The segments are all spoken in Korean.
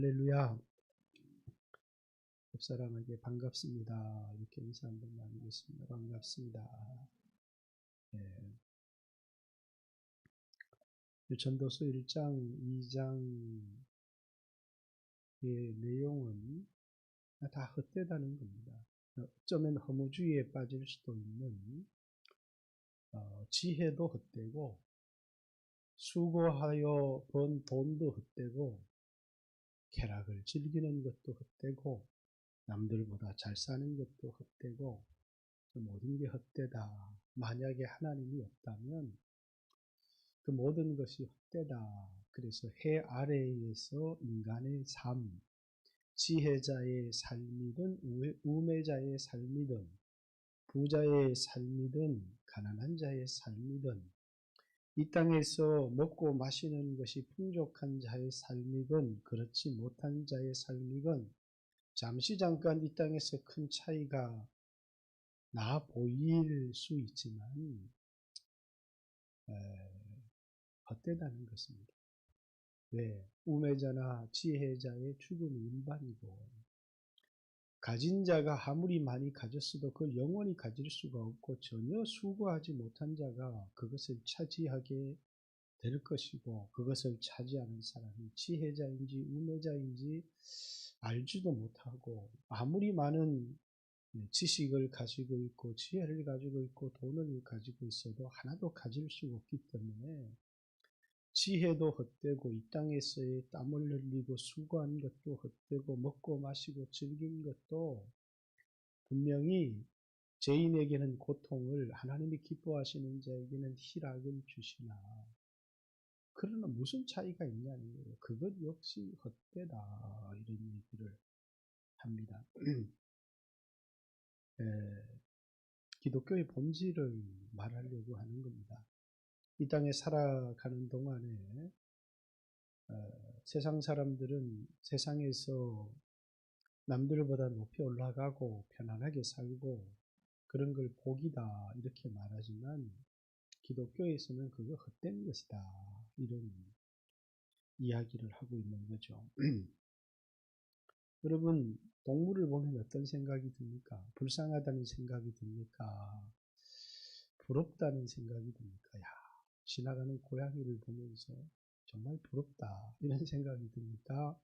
할렐루야. 옆 사람에게 반갑습니다. 이렇게 인사 한번 나누겠습니다. 반갑습니다. 예. 전도서 1장, 2장의 내용은 다 헛되다는 겁니다. 어쩌면 허무주의에 빠질 수도 있는 지혜도 헛되고 수고하여 번 돈도 헛되고 쾌락을 즐기는 것도 헛되고 남들보다 잘 사는 것도 헛되고 모든 게 헛되다. 만약에 하나님이 없다면 그 모든 것이 헛되다. 그래서 해 아래에서 인간의 삶, 지혜자의 삶이든 우매자의 삶이든 부자의 삶이든 가난한 자의 삶이든 이 땅에서 먹고 마시는 것이 풍족한 자의 삶이건 그렇지 못한 자의 삶이건 잠시 잠깐 이 땅에서 큰 차이가 나 보일 수 있지만 헛되다는 것입니다. 왜? 우매자나 지혜자의 죽음이 일반이고 가진 자가 아무리 많이 가졌어도 그걸 영원히 가질 수가 없고 전혀 수고하지 못한 자가 그것을 차지하게 될 것이고 그것을 차지하는 사람이 지혜자인지 우매자인지 알지도 못하고 아무리 많은 지식을 가지고 있고 지혜를 가지고 있고 돈을 가지고 있어도 하나도 가질 수가 없기 때문에 지혜도 헛되고 이 땅에서의 땀을 흘리고 수고한 것도 헛되고 먹고 마시고 즐긴 것도 분명히 죄인에게는 고통을 하나님이 기뻐하시는 자에게는 희락을 주시나 그러나 무슨 차이가 있냐는 거예요. 그것 역시 헛되다 이런 얘기를 합니다. 기독교의 본질을 말하려고 하는 겁니다. 이 땅에 살아가는 동안에 세상 사람들은 세상에서 남들보다 높이 올라가고 편안하게 살고 그런 걸 복이다 이렇게 말하지만 기독교에서는 그거 헛된 것이다 이런 이야기를 하고 있는 거죠. 여러분 동물을 보면 어떤 생각이 듭니까? 불쌍하다는 생각이 듭니까? 부럽다는 생각이 듭니까? 야, 지나가는 고양이를 보면서 정말 부럽다 이런 생각이 듭니까?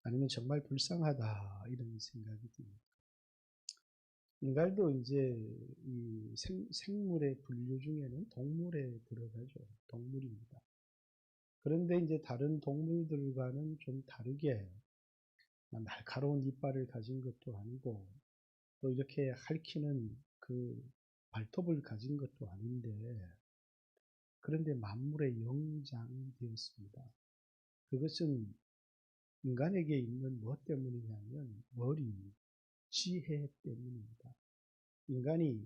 아니면 정말 불쌍하다 이런 생각이 듭니까? 인간도 이제 이 생물의 분류 중에는 동물에 들어가죠. 동물입니다. 그런데 이제 다른 동물들과는 좀 다르게 날카로운 이빨을 가진 것도 아니고 또 이렇게 핥히는 그 발톱을 가진 것도 아닌데 그런데 만물의 영장이 되었습니다. 그것은 인간에게 있는 무엇 때문이냐면 머리, 지혜 때문입니다. 인간이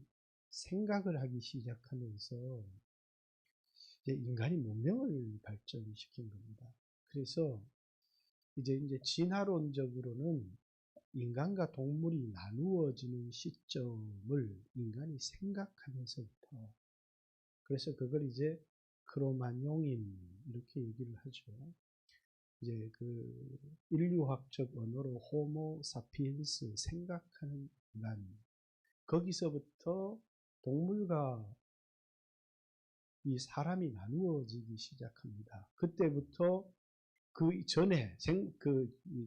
생각을 하기 시작하면서 이제 인간이 문명을 발전시킨 겁니다. 그래서 이제 진화론적으로는 인간과 동물이 나누어지는 시점을 인간이 생각하면서부터 그래서 그걸 이제 크로마뇽인 이렇게 얘기를 하죠. 이제 그 인류학적 언어로 호모 사피엔스 생각하는 인간 거기서부터 동물과 이 사람이 나누어지기 시작합니다. 그때부터 그 전에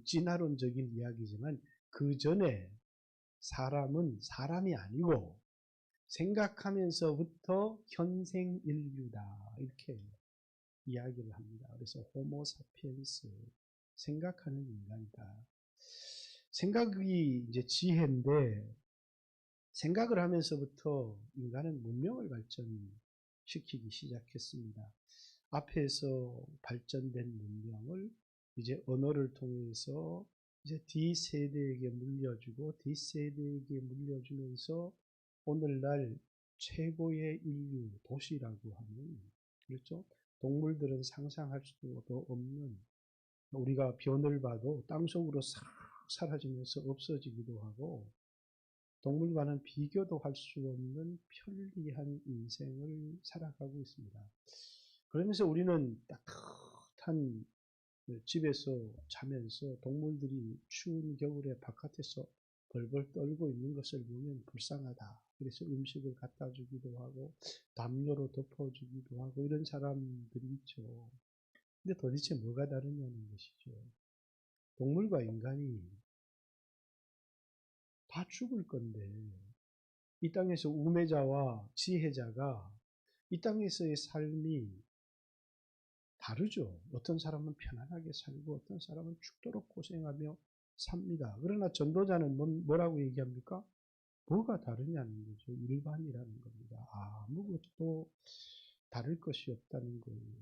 진화론적인 이야기지만 그 전에 사람은 사람이 아니고 생각하면서부터 현생 인류다 이렇게 이야기를 합니다. 그래서 호모 사피엔스 생각하는 인간이다. 생각이 이제 지혜인데 생각을 하면서부터 인간은 문명을 발전시키기 시작했습니다. 앞에서 발전된 문명을 이제 언어를 통해서 이제 D세대에게 물려주고 D세대에게 물려주면서 오늘날 최고의 인류 도시라고 하는 그렇죠? 동물들은 상상할 수도 없는 우리가 변을 봐도 땅속으로 싹 사라지면서 없어지기도 하고 동물과는 비교도 할 수 없는 편리한 인생을 살아가고 있습니다. 그러면서 우리는 따뜻한 집에서 자면서 동물들이 추운 겨울에 바깥에서 벌벌 떨고 있는 것을 보면 불쌍하다. 그래서 음식을 갖다 주기도 하고 담요로 덮어주기도 하고 이런 사람들이 있죠. 근데 도대체 뭐가 다르냐는 것이죠. 동물과 인간이 다 죽을 건데 이 땅에서 우매자와 지혜자가 이 땅에서의 삶이 다르죠. 어떤 사람은 편안하게 살고 어떤 사람은 죽도록 고생하며 삽니다. 그러나 전도자는 뭐라고 얘기합니까? 뭐가 다르냐는 거죠. 일반이라는 겁니다. 아무것도 다를 것이 없다는 거예요.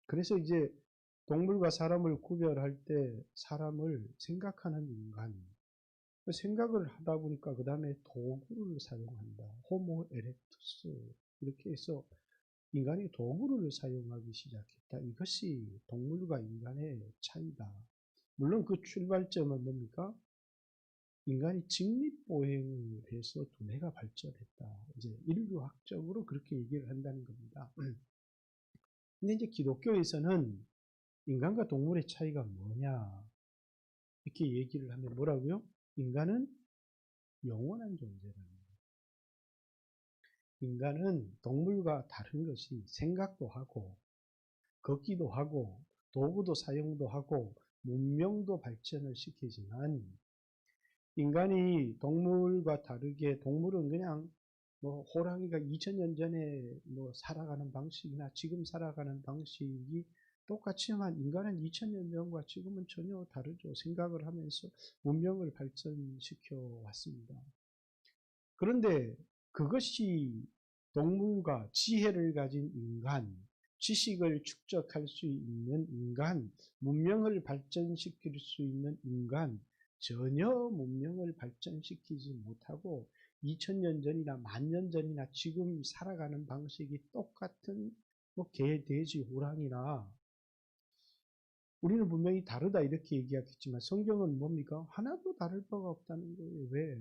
그래서 이제 동물과 사람을 구별할 때 사람을 생각하는 인간, 생각을 하다 보니까 그 다음에 도구를 사용한다. 호모 에렉투스 이렇게 해서 인간이 도구를 사용하기 시작했다. 이것이 동물과 인간의 차이다. 물론 그 출발점은 뭡니까? 인간이 직립보행을 해서 두뇌가 발전했다. 이제 인류학적으로 그렇게 얘기를 한다는 겁니다. 근데 이제 기독교에서는 인간과 동물의 차이가 뭐냐? 이렇게 얘기를 하면 뭐라고요? 인간은 영원한 존재라는 거예요. 인간은 동물과 다른 것이 생각도 하고 걷기도 하고 도구도 사용도 하고 문명도 발전을 시키지만 인간이 동물과 다르게 동물은 그냥 뭐 호랑이가 2000년 전에 뭐 살아가는 방식이나 지금 살아가는 방식이 똑같지만 인간은 2000년 전과 지금은 전혀 다르죠. 생각을 하면서 문명을 발전시켜 왔습니다. 그런데 그것이 동물과 지혜를 가진 인간, 지식을 축적할 수 있는 인간, 문명을 발전시킬 수 있는 인간, 전혀 문명을 발전시키지 못하고 2000년 전이나 10,000년 전이나 지금 살아가는 방식이 똑같은 뭐 개, 돼지, 호랑이나 우리는 분명히 다르다 이렇게 얘기하겠지만 성경은 뭡니까? 하나도 다를 바가 없다는 거예요. 왜?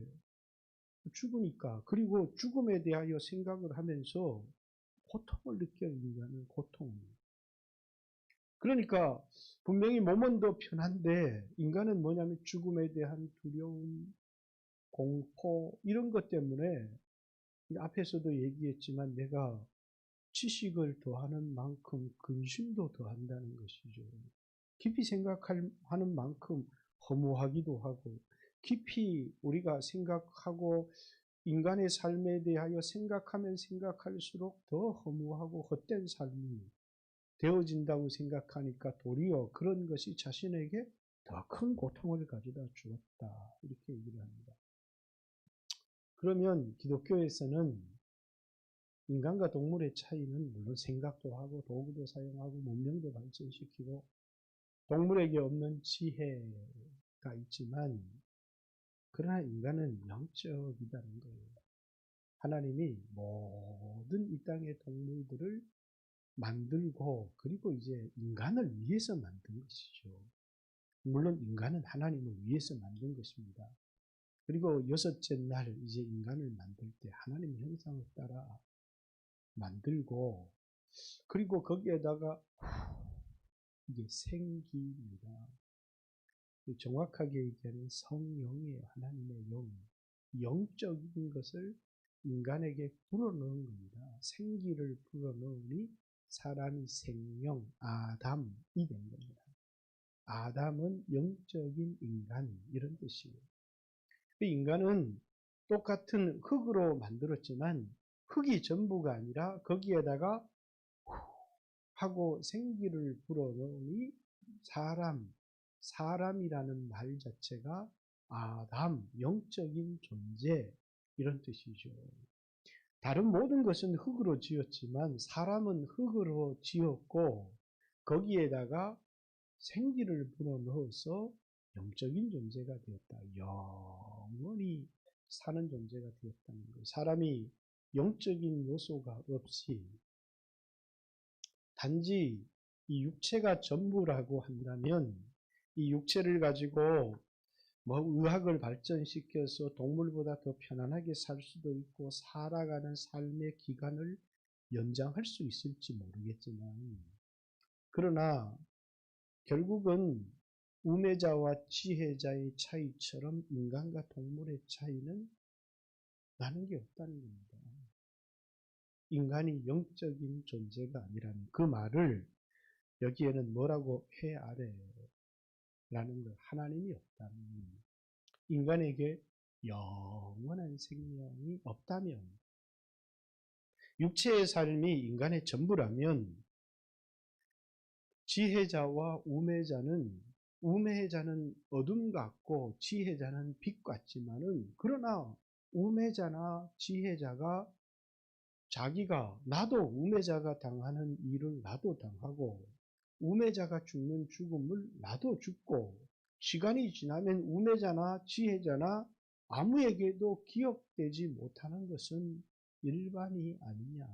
죽으니까. 그리고 죽음에 대하여 생각을 하면서 고통을 느껴요. 인간은 고통. 그러니까 분명히 몸은 더 편한데 인간은 뭐냐면 죽음에 대한 두려움, 공포 이런 것 때문에 앞에서도 얘기했지만 내가 지식을 더하는 만큼 근심도 더한다는 것이죠. 깊이 생각하는 만큼 허무하기도 하고 깊이 우리가 생각하고 인간의 삶에 대하여 생각하면 생각할수록 더 허무하고 헛된 삶이 되어진다고 생각하니까 도리어 그런 것이 자신에게 더 큰 고통을 가져다 주었다. 이렇게 얘기를 합니다. 그러면 기독교에서는 인간과 동물의 차이는 물론 생각도 하고 도구도 사용하고 문명도 발전시키고 동물에게 없는 지혜가 있지만 그러나 인간은 영적이다는 거예요. 하나님이 모든 이 땅의 동물들을 만들고 그리고 이제 인간을 위해서 만든 것이죠. 물론 인간은 하나님을 위해서 만든 것입니다. 그리고 여섯째 날 이제 인간을 만들 때 하나님 형상을 따라 만들고 그리고 거기에다가 이게 생기입니다. 정확하게 얘기하면 성령이에요. 하나님의 영. 영적인 것을 인간에게 불어넣은 겁니다. 생기를 불어넣으니 사람이 생명, 아담이 된 겁니다. 아담은 영적인 인간 이런 뜻이에요. 인간은 똑같은 흙으로 만들었지만 흙이 전부가 아니라 거기에다가 하고 생기를 불어넣으니 사람이라는 말 자체가 아담, 영적인 존재 이런 뜻이죠. 다른 모든 것은 흙으로 지었지만 사람은 흙으로 지었고 거기에다가 생기를 불어넣어서 영적인 존재가 되었다. 영원히 사는 존재가 되었다는 거예요. 사람이 영적인 요소가 없이 단지 이 육체가 전부라고 한다면 이 육체를 가지고 뭐 의학을 발전시켜서 동물보다 더 편안하게 살 수도 있고 살아가는 삶의 기간을 연장할 수 있을지 모르겠지만 그러나 결국은 우매자와 지혜자의 차이처럼 인간과 동물의 차이는 나는 게 없다는 겁니다. 인간이 영적인 존재가 아니라는 그 말을 여기에는 뭐라고 해야 라는 것, 하나님이 없다면, 인간에게 영원한 생명이 없다면, 육체의 삶이 인간의 전부라면 지혜자와 우매자는 어둠 같고 지혜자는 빛 같지만은, 그러나 우매자나 지혜자가 자기가 나도 우매자가 당하는 일을 나도 당하고 우매자가 죽는 죽음을 나도 죽고 시간이 지나면 우매자나 지혜자나 아무에게도 기억되지 못하는 것은 일반이 아니냐.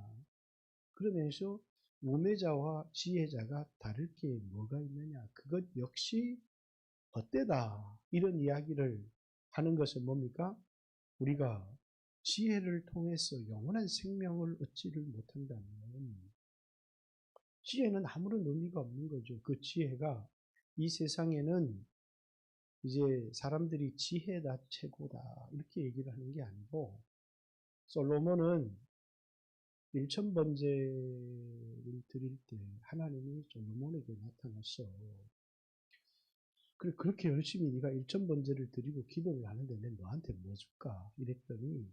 그러면서 우매자와 지혜자가 다를 게 뭐가 있느냐. 그것 역시 헛되다. 이런 이야기를 하는 것은 뭡니까? 우리가 지혜를 통해서 영원한 생명을 얻지를 못한다면 지혜는 아무런 의미가 없는 거죠. 그 지혜가 이 세상에는 이제 사람들이 지혜다 최고다 이렇게 얘기를 하는 게 아니고, 솔로몬은 1000번제를 드릴 때 하나님이 솔로몬에게 나타나서 그래, 그렇게 열심히 네가 1000번제를 드리고 기도를 하는데 내 너한테 뭐 줄까? 이랬더니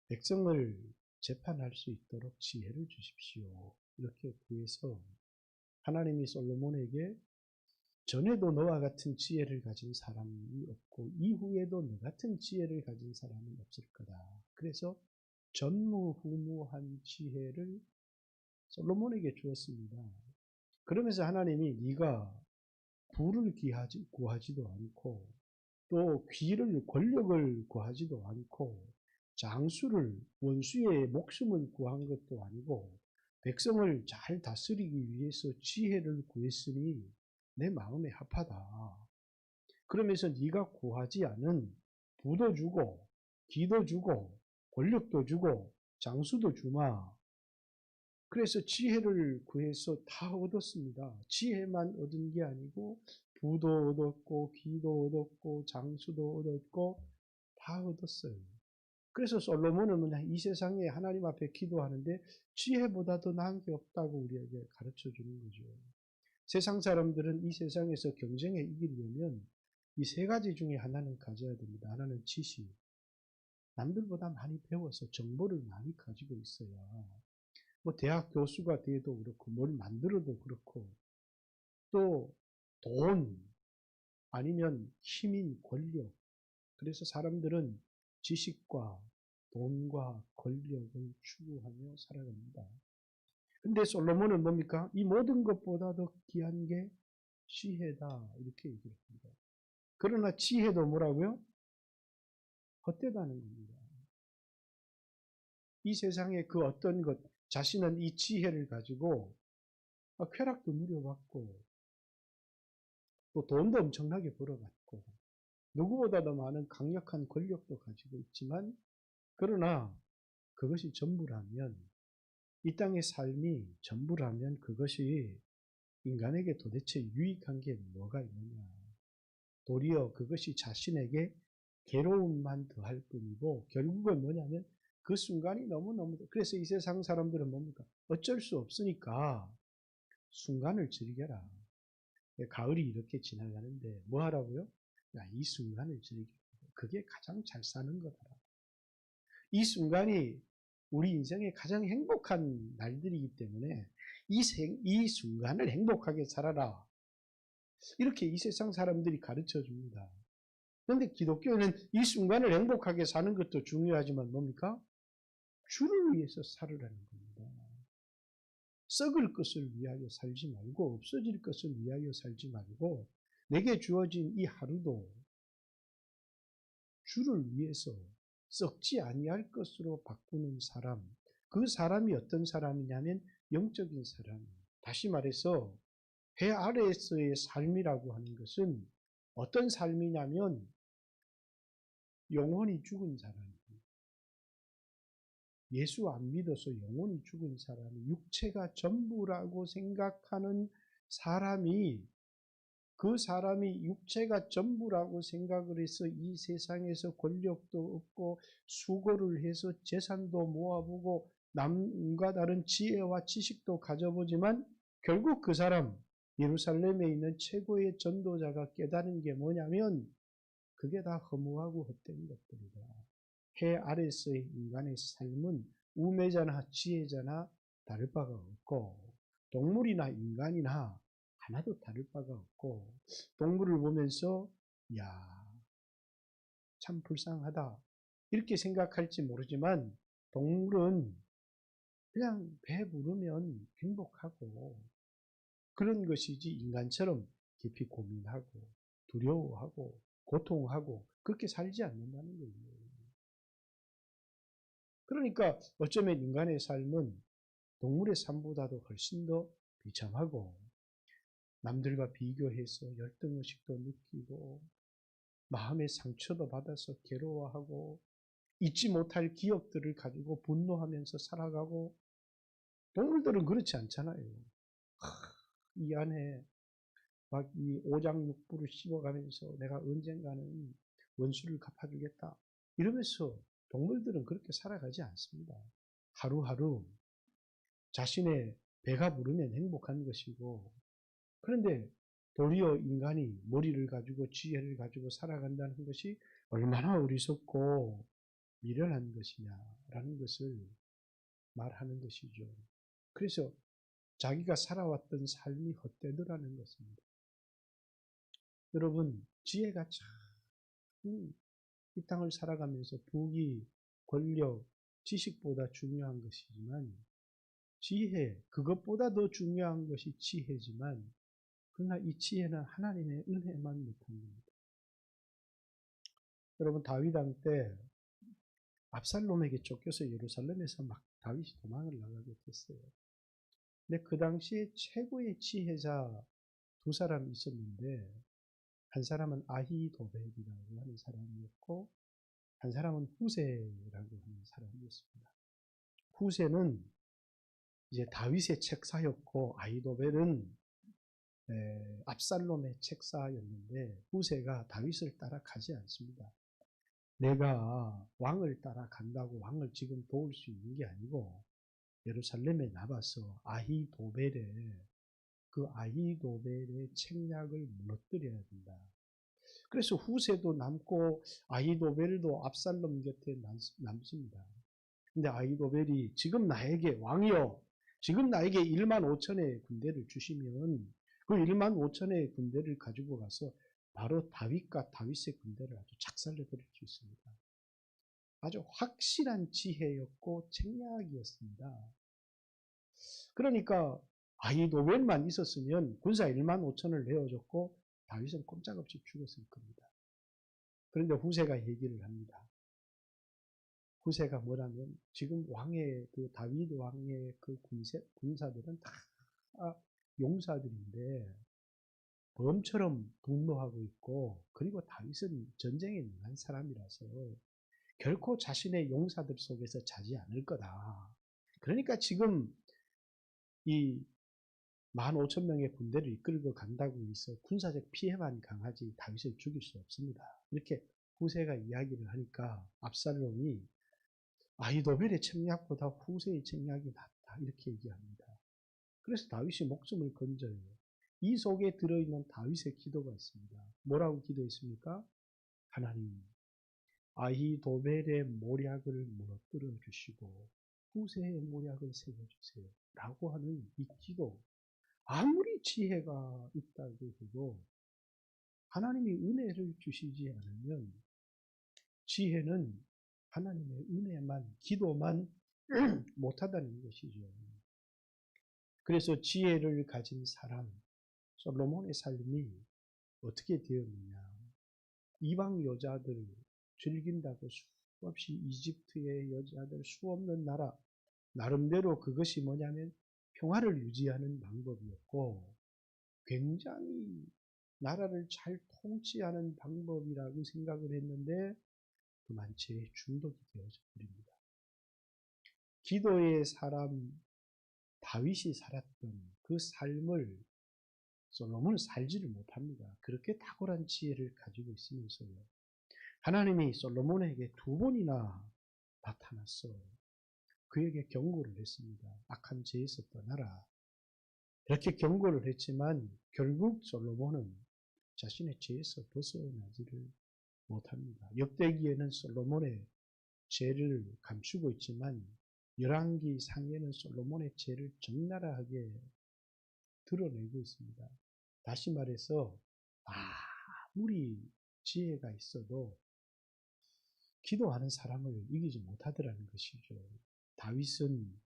백성을 재판할 수 있도록 지혜를 주십시오. 이렇게 구해서 하나님이 솔로몬에게 전에도 너와 같은 지혜를 가진 사람이 없고 이후에도 너 같은 지혜를 가진 사람은 없을 거다. 그래서 전무후무한 지혜를 솔로몬에게 주었습니다. 그러면서 하나님이 네가 부를 구하지도 않고 또 귀를 권력을 구하지도 않고 장수를 원수의 목숨을 구한 것도 아니고 백성을 잘 다스리기 위해서 지혜를 구했으니 내 마음에 합하다. 그러면서 네가 구하지 않은 부도 주고 기도 주고 권력도 주고 장수도 주마. 그래서 지혜를 구해서 다 얻었습니다. 지혜만 얻은 게 아니고 부도 얻었고 기도 얻었고 장수도 얻었고 다 얻었어요. 그래서 솔로몬은 이 세상에 하나님 앞에 기도하는데 지혜보다 더 나은 게 없다고 우리에게 가르쳐 주는 거죠. 세상 사람들은 이 세상에서 경쟁에 이기려면 이 세 가지 중에 하나는 가져야 됩니다. 하나는 지식. 남들보다 많이 배워서 정보를 많이 가지고 있어야, 뭐 대학 교수가 돼도 그렇고 뭘 만들어도 그렇고, 또 돈 아니면 힘인 권력. 그래서 사람들은 지식과 돈과 권력을 추구하며 살아갑니다. 근데 솔로몬은 뭡니까? 이 모든 것보다 더 귀한 게 지혜다 이렇게 얘기를 합니다. 그러나 지혜도 뭐라고요? 헛되다는 겁니다. 이 세상의 그 어떤 것, 자신은 이 지혜를 가지고 쾌락도 누려봤고 또 돈도 엄청나게 벌어봤고 누구보다도 많은 강력한 권력도 가지고 있지만, 그러나 그것이 전부라면, 이 땅의 삶이 전부라면 그것이 인간에게 도대체 유익한 게 뭐가 있느냐. 도리어 그것이 자신에게 괴로움만 더할 뿐이고 결국은 뭐냐면 그 순간이 너무너무, 그래서 이 세상 사람들은 뭡니까? 어쩔 수 없으니까 순간을 즐겨라. 가을이 이렇게 지나가는데 뭐 하라고요? 야, 이 순간을 즐기라. 그게 가장 잘 사는 거다. 이 순간이 우리 인생의 가장 행복한 날들이기 때문에 이 순간을 행복하게 살아라. 이렇게 이 세상 사람들이 가르쳐 줍니다. 그런데 기독교는 이 순간을 행복하게 사는 것도 중요하지만 뭡니까? 주를 위해서 살으라는 겁니다. 썩을 것을 위하여 살지 말고 없어질 것을 위하여 살지 말고 내게 주어진 이 하루도 주를 위해서 썩지 아니할 것으로 바꾸는 사람, 그 사람이 어떤 사람이냐면 영적인 사람. 다시 말해서 해 아래에서의 삶이라고 하는 것은 어떤 삶이냐면 영혼이 죽은 사람이에요. 예수 안 믿어서 영혼이 죽은 사람이 육체가 전부라고 생각하는 그 사람이 육체가 전부라고 생각을 해서 이 세상에서 권력도 얻고 수고를 해서 재산도 모아보고 남과 다른 지혜와 지식도 가져보지만 결국 그 사람, 예루살렘에 있는 최고의 전도자가 깨달은 게 뭐냐면 그게 다 허무하고 헛된 것들이다. 해 아래서의 인간의 삶은 우매자나 지혜자나 다를 바가 없고 동물이나 인간이나 하나도 다를 바가 없고 동물을 보면서 야, 참 불쌍하다 이렇게 생각할지 모르지만 동물은 그냥 배부르면 행복하고 그런 것이지 인간처럼 깊이 고민하고 두려워하고 고통하고 그렇게 살지 않는다는 거예요. 그러니까 어쩌면 인간의 삶은 동물의 삶보다도 훨씬 더 비참하고 남들과 비교해서 열등의식도 느끼고 마음의 상처도 받아서 괴로워하고 잊지 못할 기억들을 가지고 분노하면서 살아가고 동물들은 그렇지 않잖아요. 이 안에 막 이 오장육부를 씹어가면서 내가 언젠가는 원수를 갚아주겠다 이러면서 동물들은 그렇게 살아가지 않습니다. 하루하루 자신의 배가 부르면 행복한 것이고 그런데 도리어 인간이 머리를 가지고 지혜를 가지고 살아간다는 것이 얼마나 어리석고 미련한 것이냐라는 것을 말하는 것이죠. 그래서 자기가 살아왔던 삶이 헛되더라는 것입니다. 여러분, 지혜가 참 이 땅을 살아가면서 부귀, 권력, 지식보다 중요한 것이지만 지혜, 그것보다 더 중요한 것이 지혜지만 그러나 이 지혜는 하나님의 은혜만 못한 겁니다. 여러분 다윗 왕 때 압살롬에게 쫓겨서 예루살렘에서 막 다윗이 도망을 나가게 됐어요. 근데 그 당시에 최고의 지혜자 두 사람이 있었는데 한 사람은 아히도벨이라고 하는 사람이었고 한 사람은 후세라고 하는 사람이었습니다. 후세는 이제 다윗의 책사였고 아히도벨은 압살롬의 책사였는데 후세가 다윗을 따라가지 않습니다. 내가 왕을 따라간다고 왕을 지금 도울 수 있는 게 아니고 예루살렘에 나가서 아히도벨의 책략을 무너뜨려야 된다. 그래서 후세도 남고 아히도벨도 압살롬 곁에 남습니다. 근데 아히도벨이 지금 나에게 왕이여 지금 나에게 1만 5천의 군대를 주시면 그 1만 5천의 군대를 가지고 가서 바로 다윗과 다윗의 군대를 아주 작살내 버릴 수 있습니다. 아주 확실한 지혜였고 책략이었습니다. 그러니까 아히도벨만 있었으면 군사 1만 5천을 내어줬고 다윗은 꼼짝없이 죽었을 겁니다. 그런데 후세가 얘기를 합니다. 후세가 뭐라면 지금 왕의 그 다윗 왕의 그 군사들은 다 용사들인데 범처럼 분노하고 있고 그리고 다윗은 전쟁에 능한 사람이라서 결코 자신의 용사들 속에서 자지 않을 거다. 그러니까 지금 이 15,000명의 군대를 이끌고 간다고 해서 군사적 피해만 강하지 다윗을 죽일 수 없습니다. 이렇게 후세가 이야기를 하니까 압살롬이 아히도벨의 책략보다 후세의 책략이 낫다 이렇게 얘기합니다. 그래서 다윗이 목숨을 건져요. 이 속에 들어있는 다윗의 기도가 있습니다. 뭐라고 기도했습니까? 하나님, 아히도벨의 모략을 무너뜨려 주시고 후세의 모략을 세워주세요. 라고 하는 이 기도. 아무리 지혜가 있다고 해도 하나님이 은혜를 주시지 않으면 지혜는 하나님의 은혜만, 기도만 못하다는 것이죠. 그래서 지혜를 가진 사람, 솔로몬의 삶이 어떻게 되었느냐. 이방 여자들 즐긴다고 수없이 이집트의 여자들 수없는 나라, 나름대로 그것이 뭐냐면 평화를 유지하는 방법이었고 굉장히 나라를 잘 통치하는 방법이라고 생각을 했는데 그만 죄에 중독이 되어져 버립니다. 기도의 사람 다윗이 살았던 그 삶을 솔로몬은 살지를 못합니다. 그렇게 탁월한 지혜를 가지고 있으면서요. 하나님이 솔로몬에게 2번이나 나타났어 그에게 경고를 했습니다. 악한 죄에서 떠나라. 이렇게 경고를 했지만 결국 솔로몬은 자신의 죄에서 벗어나지를 못합니다. 역대기에는 솔로몬의 죄를 감추고 있지만 열왕기 상에는 솔로몬의 죄를 적나라하게 드러내고 있습니다. 다시 말해서 아무리 지혜가 있어도 기도하는 사람을 이기지 못하더라는 것이죠. 다윗은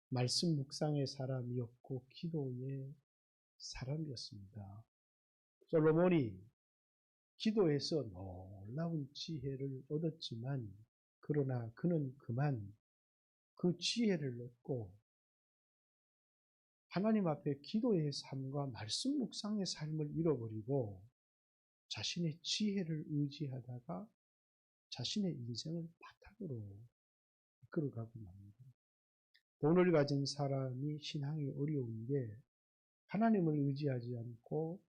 말씀 묵상의 사람이었고 기도의 사람이었습니다. 솔로몬이 기도에서 놀라운 지혜를 얻었지만 그러나 그는 그만 그 지혜를 얻고 하나님 앞에 기도의 삶과 말씀 묵상의 삶을 잃어버리고 자신의 지혜를 의지하다가 자신의 인생을 바닥으로 이끌어가고 맙니다. 돈을 가진 사람이 신앙이 어려운 게 하나님을 의지하지 않고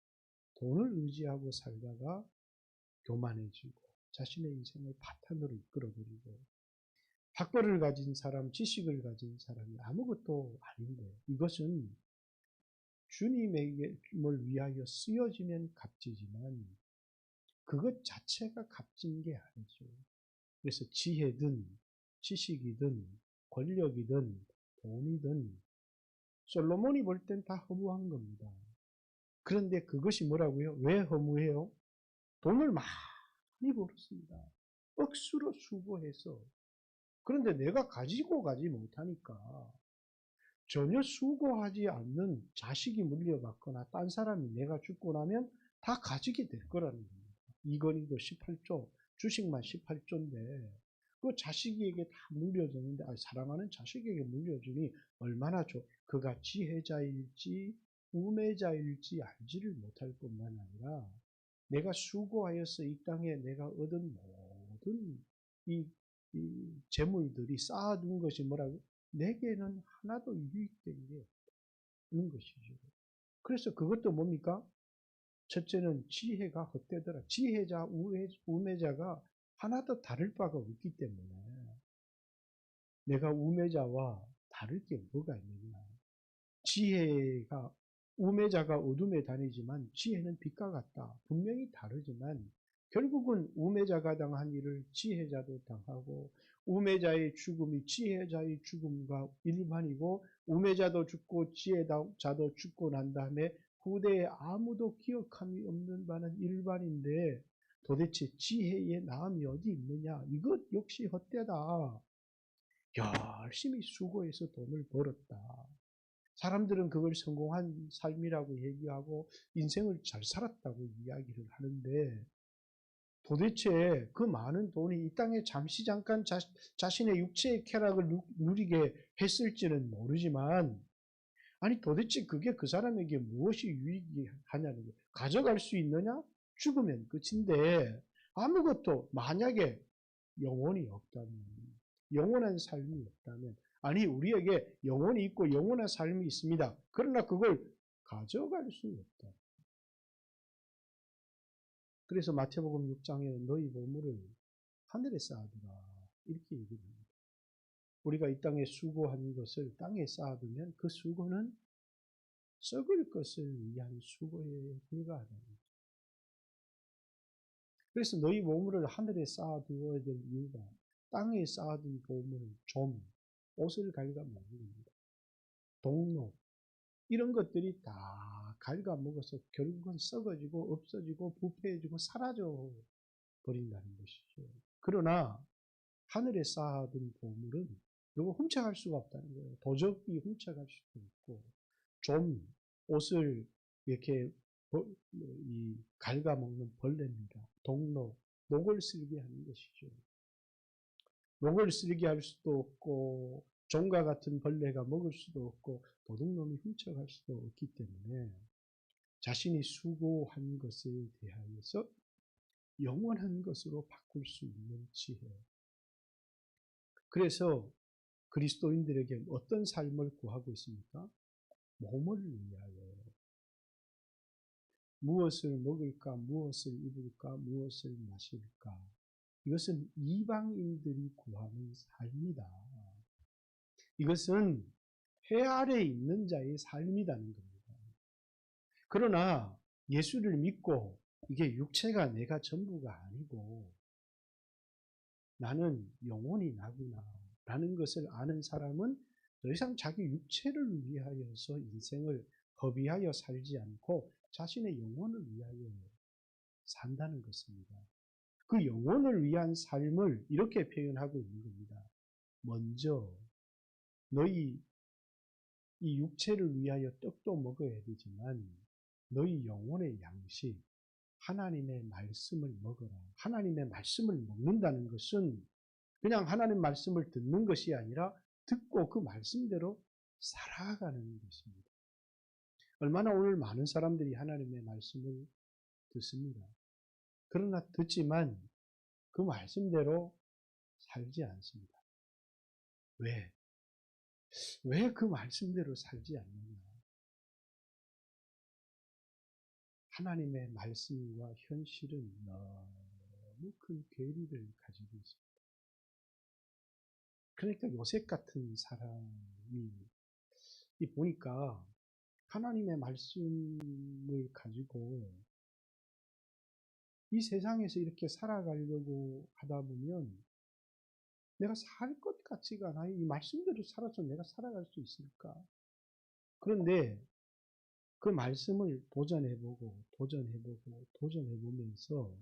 돈을 의지하고 살다가 교만해지고 자신의 인생을 바탕으로 이끌어버리고 학벌을 가진 사람, 지식을 가진 사람이 아무것도 아닌데 이것은 주님을 위하여 쓰여지면 값지지만 그것 자체가 값진 게 아니죠. 그래서 지혜든 지식이든 권력이든 돈이든 솔로몬이 볼 땐 다 허무한 겁니다. 그런데 그것이 뭐라고요? 왜 허무해요? 돈을 많이 벌었습니다. 억수로 수고해서. 그런데 내가 가지고 가지 못하니까 전혀 수고하지 않는 자식이 물려받거나 딴 사람이 내가 죽고 나면 다 가지게 될 거라는 겁니다. 이건희도 18조, 주식만 18조인데 그 자식에게 다 물려주는데 사랑하는 자식에게 물려주니 얼마나 그가 지혜자일지 우매자일지 알지를 못할 뿐만 아니라 내가 수고하여서 이 땅에 내가 얻은 모든 이 재물들이 쌓아둔 것이 뭐라고? 내게는 하나도 유익된 게 없는 것이죠. 그래서 그것도 뭡니까? 첫째는 지혜가 헛되더라. 지혜자, 우매자가 하나도 다를 바가 없기 때문에 내가 우매자와 다를 게 뭐가 있느냐. 우매자가 어둠에 다니지만 지혜는 빛과 같다. 분명히 다르지만 결국은 우매자가 당한 일을 지혜자도 당하고 우매자의 죽음이 지혜자의 죽음과 일반이고 우매자도 죽고 지혜자도 죽고 난 다음에 후대에 아무도 기억함이 없는 바는 일반인데 도대체 지혜의 나음이 어디 있느냐. 이것 역시 헛되다. 열심히 수고해서 돈을 벌었다. 사람들은 그걸 성공한 삶이라고 얘기하고 인생을 잘 살았다고 이야기를 하는데 도대체 그 많은 돈이 이 땅에 잠시 잠깐 자신의 육체의 쾌락을 누리게 했을지는 모르지만 아니 도대체 그게 그 사람에게 무엇이 유익이 하냐는 거예요. 가져갈 수 있느냐? 죽으면 끝인데 아무것도 만약에 영혼이 없다면 영원한 삶이 없다면 아니 우리에게 영혼이 있고 영원한 삶이 있습니다. 그러나 그걸 가져갈 수 없다. 그래서 마태복음 6장에는 너희 보물을 하늘에 쌓아두라 이렇게 얘기합니다. 우리가 이 땅에 수고한 것을 땅에 쌓아두면 그 수고는 썩을 것을 위한 수고에 불과하다. 그래서 너희 보물을 하늘에 쌓아두어야 될 이유가 땅에 쌓아둔 보물은 좀 옷을 갉아먹는 겁니다. 동로 이런 것들이 다 갉아먹어서 결국은 썩어지고 없어지고 부패해지고 사라져 버린다는 것이죠. 그러나 하늘에 쌓아둔 보물은 누구 훔쳐갈 수가 없다는 거예요. 도적이 훔쳐갈 수도 있고 좀 옷을 이렇게 갉아먹는 벌레입니다. 동로, 녹을 쓸게 하는 것이죠. 녹을 쓸게 할 수도 없고 종과 같은 벌레가 먹을 수도 없고 도둑놈이 훔쳐갈 수도 없기 때문에 자신이 수고한 것에 대하여서 영원한 것으로 바꿀 수 있는 지혜. 그래서 그리스도인들에게 어떤 삶을 구하고 있습니까? 몸을 위하여. 무엇을 먹을까, 무엇을 입을까, 무엇을 마실까. 이것은 이방인들이 구하는 삶이다. 이것은 해 아래 있는 자의 삶이라는 겁니다. 그러나 예수를 믿고 이게 육체가 내가 전부가 아니고 나는 영혼이 나구나 라는 것을 아는 사람은 더 이상 자기 육체를 위하여서 인생을 허비하여 살지 않고 자신의 영혼을 위하여 산다는 것입니다. 그 영혼을 위한 삶을 이렇게 표현하고 있는 겁니다. 먼저 너희 이 육체를 위하여 떡도 먹어야 되지만 너희 영혼의 양식 하나님의 말씀을 먹어라. 하나님의 말씀을 먹는다는 것은 그냥 하나님 말씀을 듣는 것이 아니라 듣고 그 말씀대로 살아가는 것입니다. 얼마나 오늘 많은 사람들이 하나님의 말씀을 듣습니다. 그러나 듣지만 그 말씀대로 살지 않습니다. 왜? 왜 그 말씀대로 살지 않느냐? 하나님의 말씀과 현실은 너무 큰 괴리를 가지고 있습니다. 그러니까 요셉 같은 사람이 보니까 하나님의 말씀을 가지고 이 세상에서 이렇게 살아가려고 하다 보면 내가 살 것 같지가 않아요. 이 말씀대로 살아서 내가 살아갈 수 있을까? 그런데 그 말씀을 도전해보면서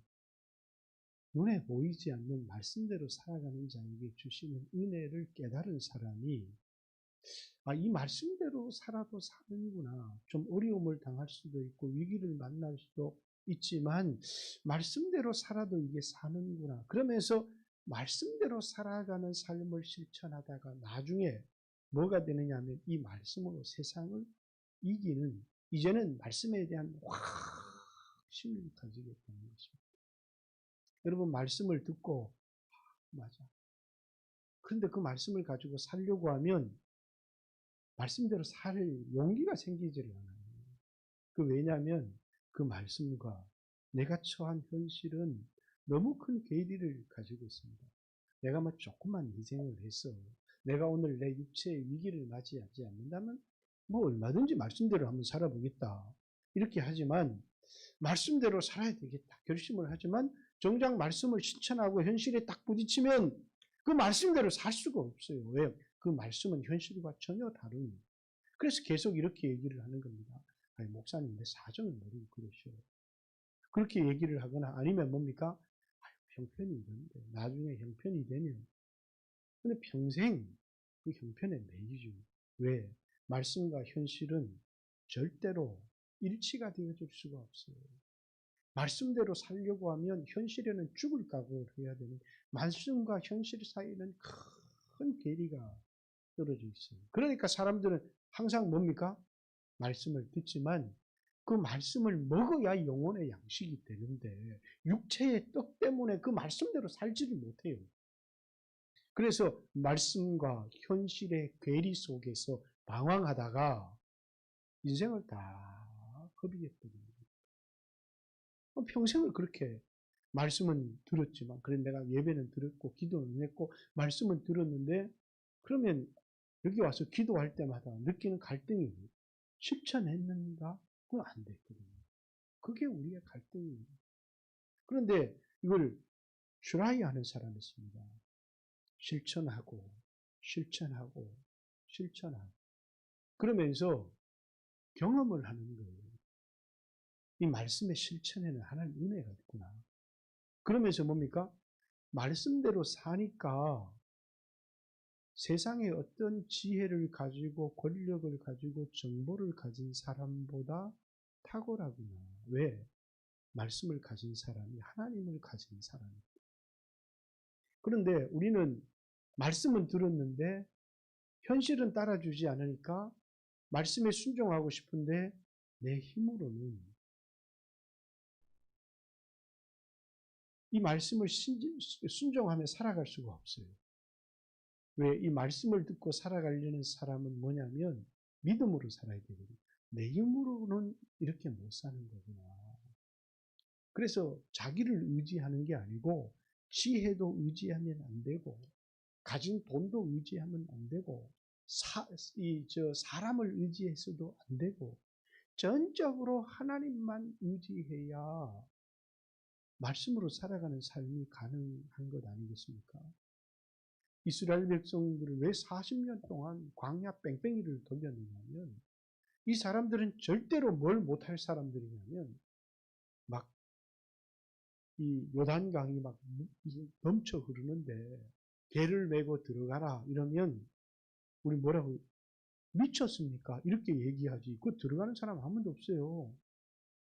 눈에 보이지 않는 말씀대로 살아가는 자에게 주시는 은혜를 깨달은 사람이 이 말씀대로 살아도 사는구나. 좀 어려움을 당할 수도 있고 위기를 만날 수도 있지만 말씀대로 살아도 이게 사는구나. 그러면서 말씀대로 살아가는 삶을 실천하다가 나중에 뭐가 되느냐 하면 이 말씀으로 세상을 이기는, 이제는 말씀에 대한 확신을 가지게 되는 것입니다. 여러분, 말씀을 듣고 맞아. 그런데 그 말씀을 가지고 살려고 하면 말씀대로 살 용기가 생기지를 않아요. 왜냐하면 그 말씀과 내가 처한 현실은 너무 큰 괴리를 가지고 있습니다. 내가 조금만 희생을 해서 내가 오늘 내 육체의 위기를 맞이하지 않는다면 얼마든지 말씀대로 한번 살아보겠다. 이렇게 하지만 말씀대로 살아야 되겠다. 결심을 하지만 정작 말씀을 실천하고 현실에 딱 부딪히면 그 말씀대로 살 수가 없어요. 왜? 그 말씀은 현실과 전혀 다른. 그래서 계속 이렇게 얘기를 하는 겁니다. 목사님 내 사정을 모르고 그러시오. 그렇게 얘기를 하거나 아니면 뭡니까? 형편이 있는데 나중에 형편이 되면 근데 평생 그 형편에 매이죠. 왜? 말씀과 현실은 절대로 일치가 되어질 수가 없어요. 말씀대로 살려고 하면 현실에는 죽을 각오를 해야 되는 말씀과 현실 사이에는 큰 괴리가 떨어져 있어요. 그러니까 사람들은 항상 뭡니까? 말씀을 듣지만 그 말씀을 먹어야 영혼의 양식이 되는데 육체의 떡 때문에 그 말씀대로 살지를 못해요. 그래서 말씀과 현실의 괴리 속에서 방황하다가 인생을 다 허비했거든요. 평생을 그렇게 말씀은 들었지만 그래 내가 예배는 들었고 기도는 했고 말씀은 들었는데 그러면 여기 와서 기도할 때마다 느끼는 갈등이 실천했는가? 그건 안 됐거든요. 그게 우리의 갈등이에요. 그런데 이걸 트라이 하는 사람이 있습니다. 실천하고 그러면서 경험을 하는 거예요. 이 말씀의 실천에는 하나님 은혜가 있구나. 그러면서 뭡니까? 말씀대로 사니까 세상에 어떤 지혜를 가지고 권력을 가지고 정보를 가진 사람보다 탁월하구나. 왜? 말씀을 가진 사람이 하나님을 가진 사람입니다. 그런데 우리는 말씀은 들었는데 현실은 따라주지 않으니까 말씀에 순종하고 싶은데 내 힘으로는 이 말씀을 순종하며 살아갈 수가 없어요. 왜? 이 말씀을 듣고 살아가려는 사람은 뭐냐면 믿음으로 살아야 되거든요. 내 힘으로는 이렇게 못 사는 거구나. 그래서 자기를 의지하는 게 아니고 지혜도 의지하면 안 되고 가진 돈도 의지하면 안 되고 사람을 의지해서도 안 되고 전적으로 하나님만 의지해야 말씀으로 살아가는 삶이 가능한 것 아니겠습니까? 이스라엘 백성들을 왜 40년 동안 광야 뺑뺑이를 돌렸느냐면 이 사람들은 절대로 뭘 못할 사람들이냐면 막 이 요단강이 막 넘쳐 흐르는데 개를 메고 들어가라 이러면 우리 뭐라고 미쳤습니까? 이렇게 얘기하지. 그 들어가는 사람 한 번도 없어요.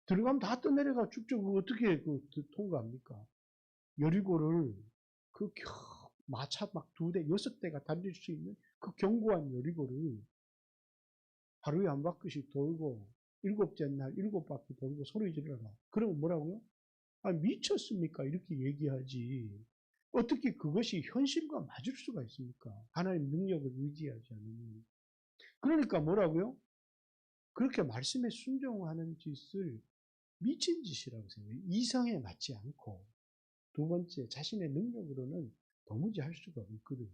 들어가면 다 떠내려가 쭉쭉 어떻게 통과합니까? 여리고를 마차 막 2대, 6대가 달릴 수 있는 그 견고한 여리고를 하루에 한 바퀴씩 돌고 7째 날 7바퀴 돌고 소리 지르라. 그러면 뭐라고요? 아, 미쳤습니까? 이렇게 얘기하지. 어떻게 그것이 현실과 맞을 수가 있습니까? 하나님 능력을 의지하지 않으면. 그러니까 뭐라고요? 그렇게 말씀에 순종하는 짓을 미친 짓이라고 생각해요. 이성에 맞지 않고. 두 번째, 자신의 능력으로는 도무지 할 수가 없거든요.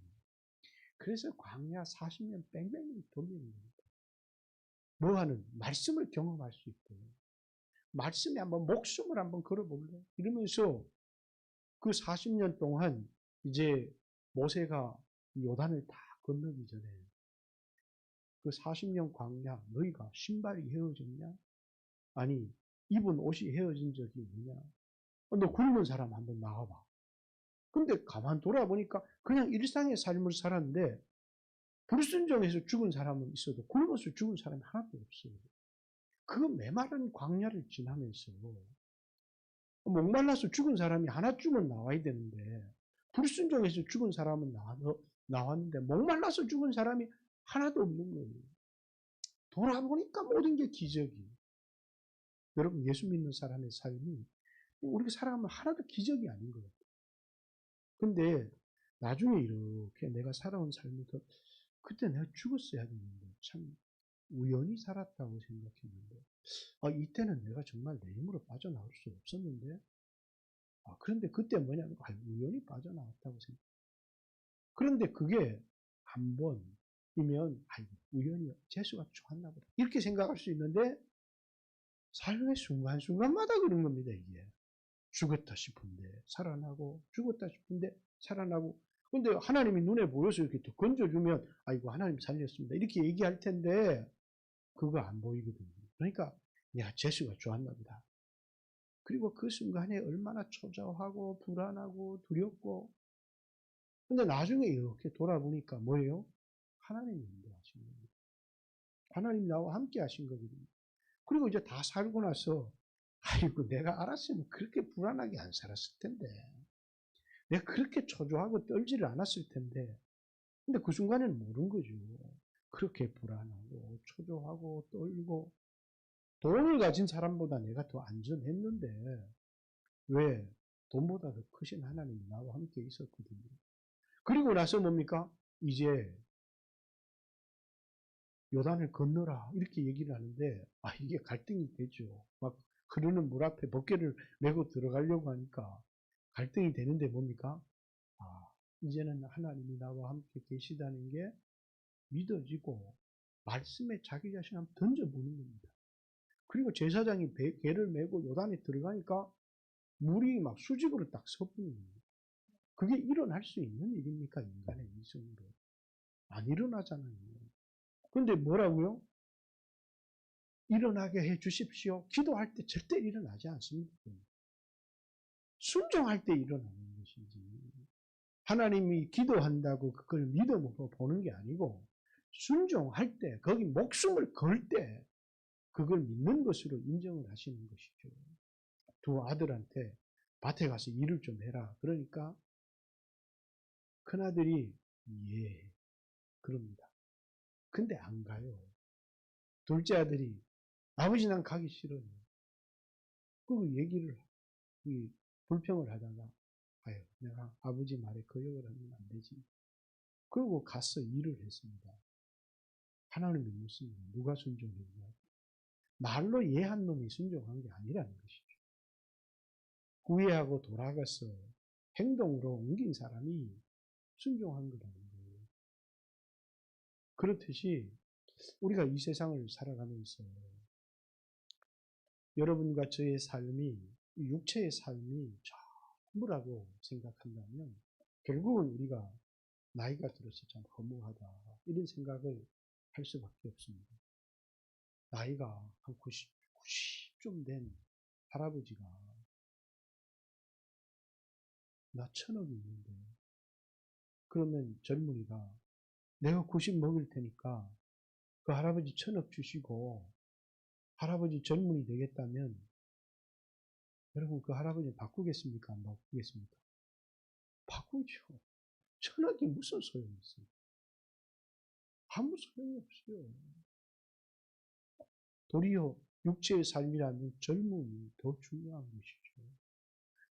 그래서 광야 40년 뺑뺑이 돌리는 겁니다. 뭐하는? 말씀을 경험할 수 있고. 말씀에 한번 목숨을 한번 걸어볼래? 이러면서 그 40년 동안 이제 모세가 요단을 다 건너기 전에 그 40년 광야 너희가 신발이 헤어졌냐? 아니 입은 옷이 헤어진 적이 있느냐? 너 굶은 사람 한번 나와봐. 근데 가만 돌아보니까 그냥 일상의 삶을 살았는데 불순종해서 죽은 사람은 있어도 굶어서 죽은 사람이 하나도 없어요. 그 메마른 광야를 지나면서 목말라서 죽은 사람이 하나쯤은 나와야 되는데 불순종해서 죽은 사람은 나왔는데 목말라서 죽은 사람이 하나도 없는 거예요. 돌아보니까 모든 게 기적이. 여러분 예수 믿는 사람의 삶이 우리가 살아가면 하나도 기적이 아닌 것 같아요. 근데 나중에 이렇게 내가 살아온 삶을 그때 내가 죽었어야 되는데 참 우연히 살았다고 생각했는데 이때는 내가 정말 내 힘으로 빠져나올 수 없었는데 그런데 그때 뭐냐면 우연히 빠져나왔다고 생각. 그런데 그게 한 번이면 우연히 재수가 좋았나 보다 이렇게 생각할 수 있는데 삶의 순간순간마다 그런 겁니다. 이게 죽었다 싶은데 살아나고 죽었다 싶은데 살아나고. 근데 하나님이 눈에 보여서 이렇게 또 건져주면 아이고 하나님 살렸습니다 이렇게 얘기할 텐데 그거 안 보이거든요. 그러니까 야 재수가 좋았나 보다. 그리고 그 순간에 얼마나 초조하고 불안하고 두렵고. 근데 나중에 이렇게 돌아보니까 뭐예요? 하나님이 인도하신 겁니다. 하나님 나와 함께 하신 거거든요. 그리고 이제 다 살고 나서 아이고 내가 알았으면 그렇게 불안하게 안 살았을 텐데 내가 그렇게 초조하고 떨지를 않았을 텐데. 근데 그 순간에는 모르는 거죠. 그렇게 불안하고 초조하고 떨고 돈을 가진 사람보다 내가 더 안전했는데 왜? 돈보다 더 크신 하나님이 나와 함께 있었거든요. 그리고 나서 뭡니까? 이제 요단을 건너라 이렇게 얘기를 하는데 이게 갈등이 되죠. 막 흐르는 물 앞에 벗개를 메고 들어가려고 하니까 갈등이 되는데 뭡니까? 이제는 하나님이 나와 함께 계시다는 게 믿어지고 말씀에 자기 자신을 한번 던져보는 겁니다. 그리고 제사장이 개를 메고 요단에 들어가니까 물이 막 수직으로 딱 서부는 겁니다. 그게 일어날 수 있는 일입니까? 인간의 이성으로. 안 일어나잖아요. 근데 뭐라고요? 일어나게 해 주십시오. 기도할 때 절대 일어나지 않습니다. 순종할 때 일어나는 것이지. 하나님이 기도한다고 그걸 믿음으로 보는 게 아니고 순종할 때, 거기 목숨을 걸 때 그걸 믿는 것으로 인정을 하시는 것이죠. 두 아들한테 밭에 가서 일을 좀 해라. 그러니까 큰아들이 예, 그럽니다. 근데 안 가요. 둘째 아들이 아버지 난 가기 싫어요. 그 얘기를 불평을 하다가 아유 내가 아버지 말에 거역을 하면 안 되지. 그리고 가서 일을 했습니다. 하나님이 묻습니다. 누가 순종했냐? 말로 예한 놈이 순종한 게 아니라는 것이죠. 후회하고 돌아가서 행동으로 옮긴 사람이 순종한 거라는 거예요. 그렇듯이 우리가 이 세상을 살아가면서 여러분과 저의 삶이, 육체의 삶이 전부라고 생각한다면 결국은 우리가 나이가 들어서 참 허무하다 이런 생각을 할 수밖에 없습니다. 나이가 한 90좀 된 할아버지가 나 1000억 있는데 그러면 젊은이가 내가 90 먹을 테니까 그 할아버지 1000억 주시고 할아버지 젊은이 되겠다면 여러분 그 할아버지 바꾸겠습니까? 안 바꾸겠습니까? 바꾸죠. 1000억이 무슨 소용이 있어요? 아무 소용이 없어요. 도리어 육체의 삶이라는 젊음이 더 중요한 것이죠.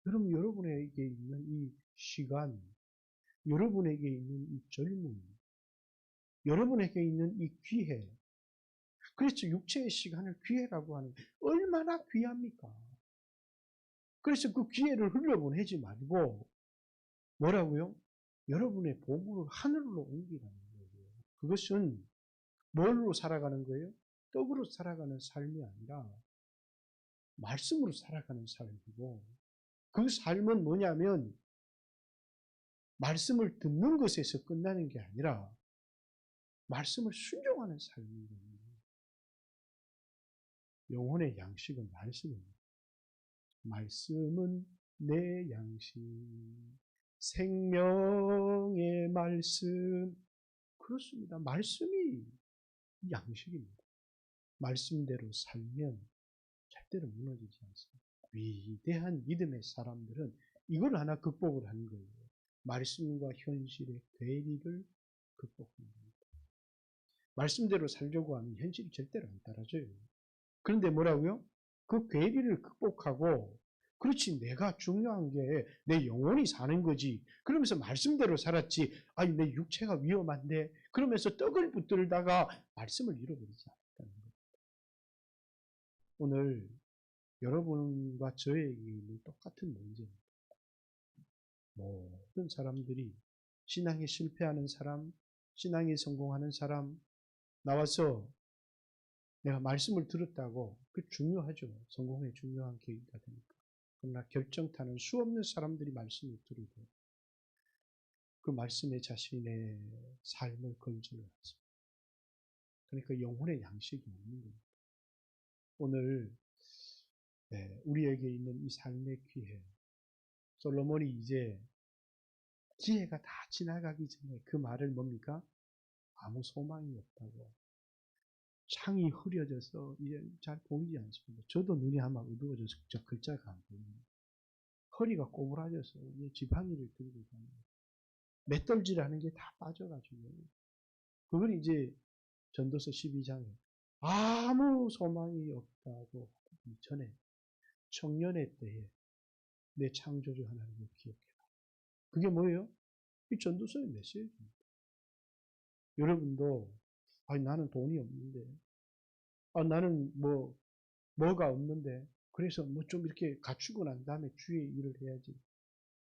여러분, 여러분에게 있는 이 시간, 여러분에게 있는 이 젊음, 여러분에게 있는 이 기회, 그래서 육체의 시간을 기회라고 하는 게 얼마나 귀합니까? 그래서 그 기회를 흘려보내지 말고 뭐라고요? 여러분의 보물을 하늘로 옮기라는 거예요. 그것은 뭘로 살아가는 거예요? 떡으로 살아가는 삶이 아니라 말씀으로 살아가는 삶이고 그 삶은 뭐냐면 말씀을 듣는 것에서 끝나는 게 아니라 말씀을 순종하는 삶이거든요. 영혼의 양식은 말씀입니다. 말씀은 내 양식, 생명의 말씀. 그렇습니다. 말씀이 양식입니다. 말씀대로 살면 절대로 무너지지 않습니다. 위대한 믿음의 사람들은 이걸 하나 극복을 하는 거예요. 말씀과 현실의 괴리를 극복하는 겁니다. 말씀대로 살려고 하면 현실이 절대로 안 따라줘요. 그런데 뭐라고요? 그 괴리를 극복하고 그렇지 내가 중요한 게 내 영혼이 사는 거지. 그러면서 말씀대로 살았지. 아니 내 육체가 위험한데 그러면서 떡을 붙들다가 말씀을 잃어버리지 않았다는 겁니다. 오늘 여러분과 저에게 있는 똑같은 문제입니다. 모든 사람들이 신앙에 실패하는 사람, 신앙에 성공하는 사람 나와서 내가 말씀을 들었다고 그 중요하죠. 성공에 중요한 계기가 되니까. 그러나 결정타는 수없는 사람들이 말씀을 들으고 그 말씀에 자신의 삶을 건져야 합니다. 그러니까 영혼의 양식이 없는 겁니다. 오늘 우리에게 있는 이 삶의 기회, 솔로몬이 이제 기회가 다 지나가기 전에 그 말을 뭡니까? 아무 소망이 없다고. 창이 흐려져서 이제 잘 보이지 않습니다. 저도 눈이 아마 어두워져서 저 글자가 안 보입니다. 허리가 꼬부라져서 이제 지팡이를 들고 있습니다. 맷돌질하는 게 다 빠져가지고 그걸 이제 전도서 12장에 아무 소망이 없다고 하기 전에 청년의 때에 내 창조주 하나님을 기억해라. 그게 뭐예요? 이 전도서의 메시지입니다. 여러분도 아니 나는 돈이 없는데 나는 뭐가 없는데 그래서 뭐 좀 이렇게 갖추고 난 다음에 주의 일을 해야지.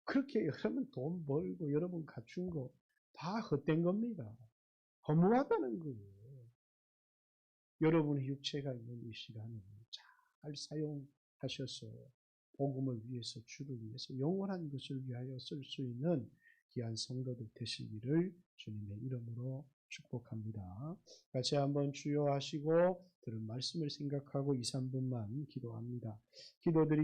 그렇게 여러분 돈 벌고 여러분 갖춘 거 다 헛된 겁니다. 허무하다는 거예요. 여러분의 육체가 있는 이 시간을 잘 사용하셔서 복음을 위해서 주를 위해서 영원한 것을 위하여 쓸 수 있는 귀한 성도들 되시기를 주님의 이름으로 축복합니다. 같이 한번 주여 하시고 들은 말씀을 생각하고 2, 3분만 기도합니다. 기도드리